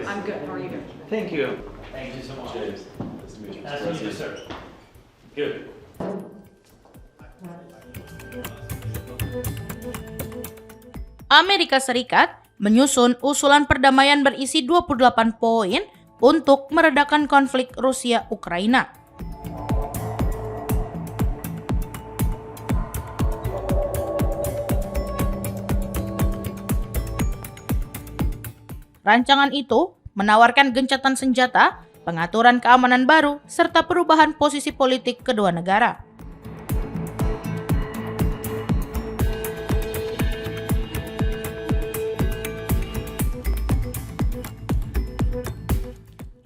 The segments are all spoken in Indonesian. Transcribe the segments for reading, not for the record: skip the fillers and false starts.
I'm good. How are you doing? Thank you. Thank you so much. Cheers. Nice to meet you. Nice to meet you, sir. Good. Amerika Serikat menyusun usulan perdamaian berisi 28 poin untuk meredakan konflik Rusia-Ukraina. Rancangan itu menawarkan gencatan senjata, pengaturan keamanan baru, serta perubahan posisi politik kedua negara.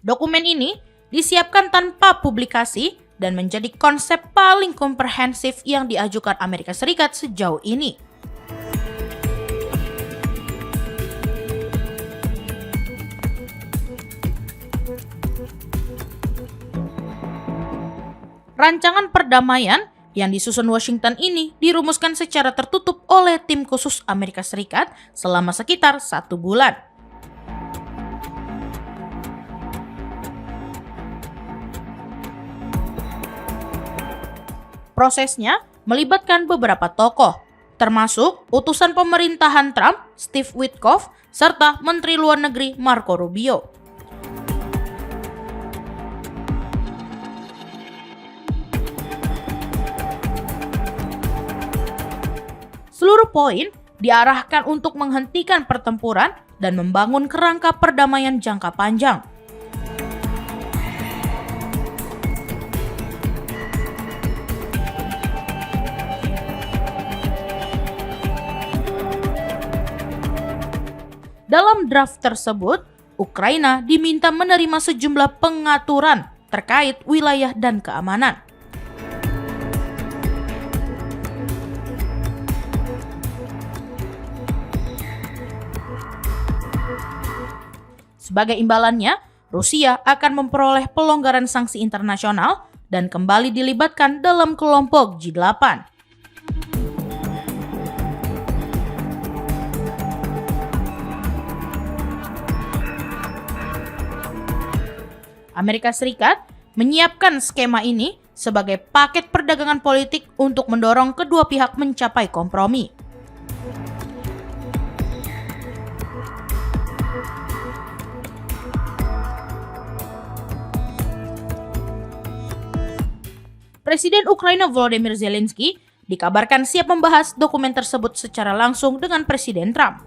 Dokumen ini disiapkan tanpa publikasi dan menjadi konsep paling komprehensif yang diajukan Amerika Serikat sejauh ini. Rancangan perdamaian yang disusun Washington ini dirumuskan secara tertutup oleh tim khusus Amerika Serikat selama sekitar 1 bulan. Prosesnya melibatkan beberapa tokoh, termasuk utusan pemerintahan Trump, Steve Witkoff, serta Menteri Luar Negeri Marco Rubio. Seluruh poin diarahkan untuk menghentikan pertempuran dan membangun kerangka perdamaian jangka panjang. Dalam draft tersebut, Ukraina diminta menerima sejumlah pengaturan terkait wilayah dan keamanan. Sebagai imbalannya, Rusia akan memperoleh pelonggaran sanksi internasional dan kembali dilibatkan dalam kelompok G8. Amerika Serikat menyiapkan skema ini sebagai paket perdagangan politik untuk mendorong kedua pihak mencapai kompromi. Presiden Ukraina Volodymyr Zelensky dikabarkan siap membahas dokumen tersebut secara langsung dengan Presiden Trump.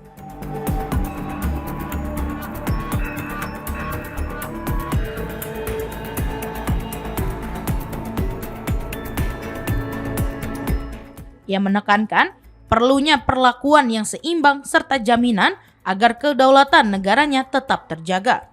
Ia menekankan perlunya perlakuan yang seimbang serta jaminan agar kedaulatan negaranya tetap terjaga.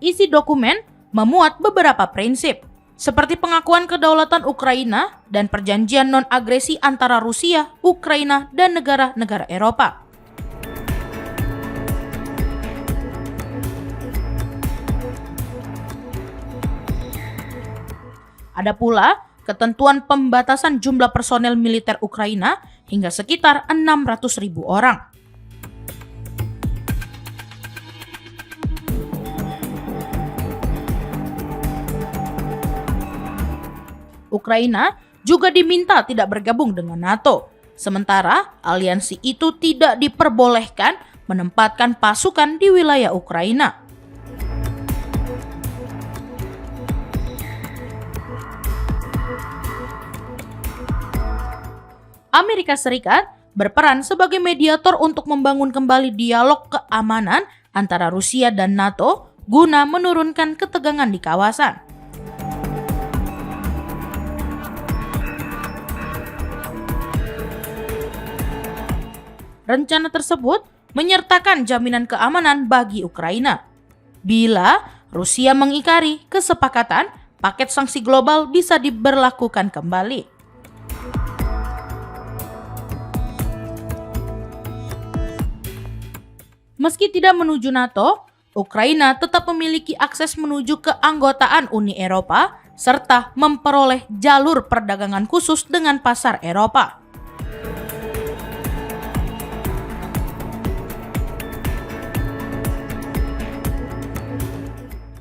Isi dokumen memuat beberapa prinsip, seperti pengakuan kedaulatan Ukraina dan perjanjian non-agresi antara Rusia, Ukraina, dan negara-negara Eropa. Ada pula ketentuan pembatasan jumlah personel militer Ukraina hingga sekitar 600.000 orang. Ukraina juga diminta tidak bergabung dengan NATO, sementara aliansi itu tidak diperbolehkan menempatkan pasukan di wilayah Ukraina. Amerika Serikat berperan sebagai mediator untuk membangun kembali dialog keamanan antara Rusia dan NATO guna menurunkan ketegangan di kawasan. Rencana tersebut menyertakan jaminan keamanan bagi Ukraina. Bila Rusia mengingkari kesepakatan, paket sanksi global bisa diberlakukan kembali. Meski tidak menuju NATO, Ukraina tetap memiliki akses menuju keanggotaan Uni Eropa serta memperoleh jalur perdagangan khusus dengan pasar Eropa.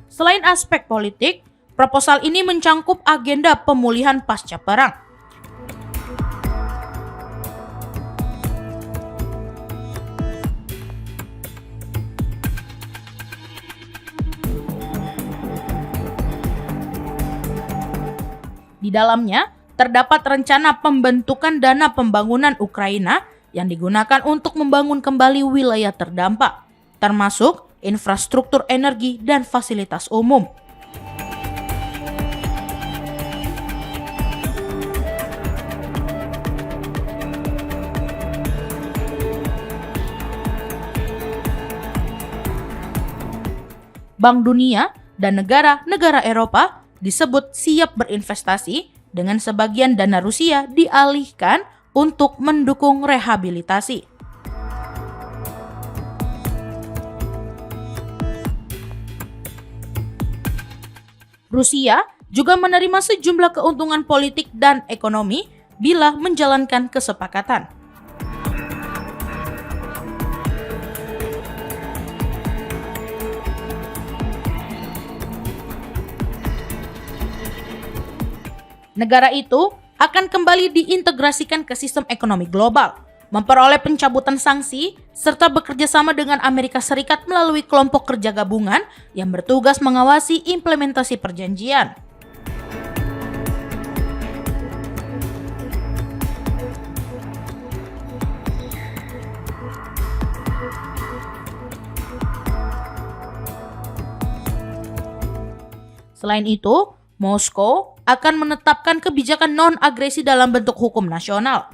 Selain aspek politik, proposal ini mencangkup agenda pemulihan pasca perang. Di dalamnya terdapat rencana pembentukan dana pembangunan Ukraina yang digunakan untuk membangun kembali wilayah terdampak, termasuk infrastruktur energi dan fasilitas umum. Bank Dunia dan negara-negara Eropa disebut siap berinvestasi dengan sebagian dana Rusia dialihkan untuk mendukung rehabilitasi. Rusia juga menerima sejumlah keuntungan politik dan ekonomi bila menjalankan kesepakatan. Negara itu akan kembali diintegrasikan ke sistem ekonomi global, memperoleh pencabutan sanksi, serta bekerja sama dengan Amerika Serikat melalui kelompok kerja gabungan yang bertugas mengawasi implementasi perjanjian. Selain itu, Moskow akan menetapkan kebijakan non-agresi dalam bentuk hukum nasional.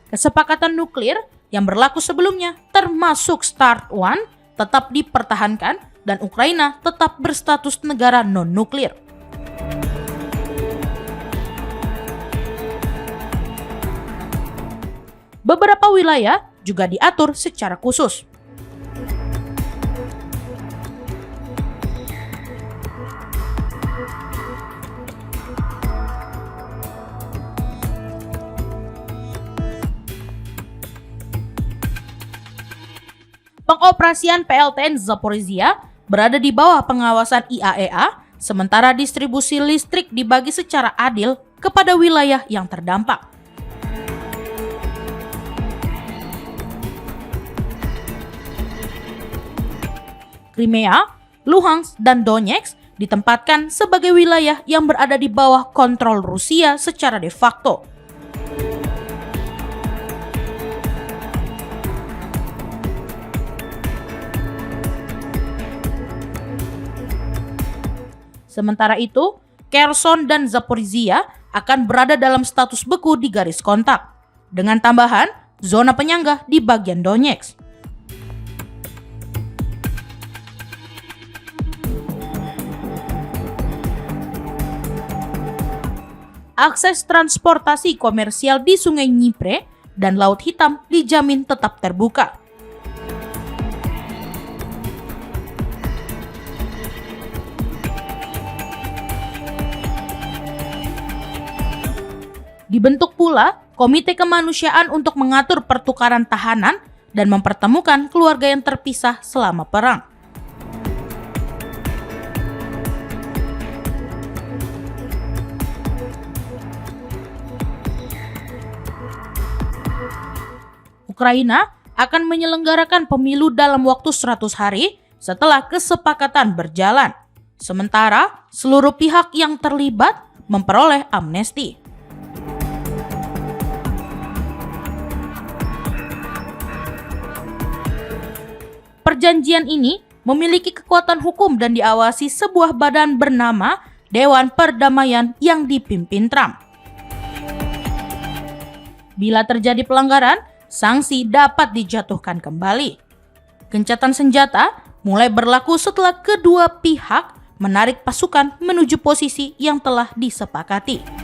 Kesepakatan nuklir yang berlaku sebelumnya, termasuk START I, tetap dipertahankan dan Ukraina tetap berstatus negara non-nuklir. Beberapa wilayah juga diatur secara khusus. Pengoperasian PLTN Zaporizhia berada di bawah pengawasan IAEA, sementara distribusi listrik dibagi secara adil kepada wilayah yang terdampak. Crimea, Luhansk, dan Donetsk ditempatkan sebagai wilayah yang berada di bawah kontrol Rusia secara de facto. Sementara itu, Kherson dan Zaporizhia akan berada dalam status beku di garis kontak, dengan tambahan zona penyangga di bagian Donetsk. Akses transportasi komersial di Sungai Dnipro dan Laut Hitam dijamin tetap terbuka. Dibentuk pula Komite Kemanusiaan untuk mengatur pertukaran tahanan dan mempertemukan keluarga yang terpisah selama perang. Ukraina akan menyelenggarakan pemilu dalam waktu 100 hari setelah kesepakatan berjalan. Sementara seluruh pihak yang terlibat memperoleh amnesti. Perjanjian ini memiliki kekuatan hukum dan diawasi sebuah badan bernama Dewan Perdamaian yang dipimpin Trump. Bila terjadi pelanggaran, sanksi dapat dijatuhkan kembali. Gencatan senjata mulai berlaku setelah kedua pihak menarik pasukan menuju posisi yang telah disepakati.